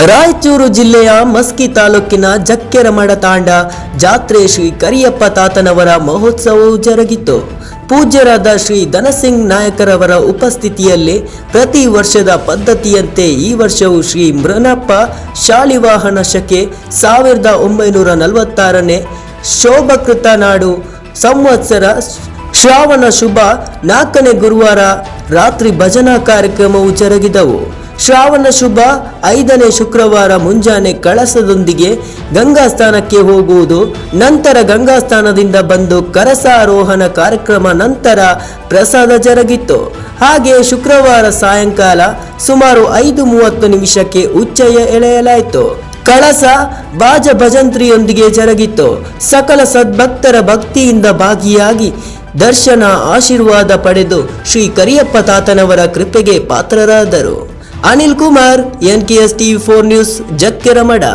ರಾಯಚೂರು ಜಿಲ್ಲೆಯ ಮಸ್ಕಿ ತಾಲೂಕಿನ ಜಕ್ಕೆರಮಠ ತಾಂಡ ಜಾತ್ರೆ ಶ್ರೀ ಕರಿಯಪ್ಪ ತಾತನವರ ಮಹೋತ್ಸವವು ಜರುಗಿತು. ಪೂಜ್ಯರಾದ ಶ್ರೀ ಧನಸಿಂಗ್ ನಾಯಕರವರ ಉಪಸ್ಥಿತಿಯಲ್ಲಿ ಪ್ರತಿ ವರ್ಷದ ಪದ್ಧತಿಯಂತೆ ಈ ವರ್ಷವೂ ಶ್ರೀ ಮೃನಪ್ಪ ಶಾಲಿವಾಹನ ಶಕೆ 1946ನೇ ಶೋಭಕೃತ ನಾಡು ಸಂವತ್ಸರ ಶ್ರಾವಣ ಶುಭ 4ನೇ ಗುರುವಾರ ರಾತ್ರಿ ಭಜನಾ ಕಾರ್ಯಕ್ರಮವು ಜರುಗಿದವು. ಶ್ರಾವಣ ಶುಭ 5ನೇ ಶುಕ್ರವಾರ ಮುಂಜಾನೆ ಕಳಸದೊಂದಿಗೆ ಗಂಗಾಸ್ಥಾನಕ್ಕೆ ಹೋಗುವುದು, ನಂತರ ಗಂಗಾಸ್ಥಾನದಿಂದ ಬಂದು ಕರಸಾರೋಹಣ ಕಾರ್ಯಕ್ರಮ, ನಂತರ ಪ್ರಸಾದ ಜರುಗಿತು. ಹಾಗೆ ಶುಕ್ರವಾರ ಸಾಯಂಕಾಲ ಸುಮಾರು 5:30 ಉಚ್ಚಯ ಎಳೆಯಲಾಯಿತು. ಕಳಸ ಬಾಜ ಭಜಂತ್ರಿಯೊಂದಿಗೆ ಜರುಗಿತು. ಸಕಲ ಸದ್ಭಕ್ತರ ಭಕ್ತಿಯಿಂದ ಭಾಗಿಯಾಗಿ ದರ್ಶನ ಆಶೀರ್ವಾದ ಪಡೆದು ಶ್ರೀ ಕರಿಯಪ್ಪ ತಾತನವರ ಕೃಪೆಗೆ ಪಾತ್ರರಾದರು. Anil Kumar, NKS TV4 news, ಜಕ್ಕೆರಮಠ.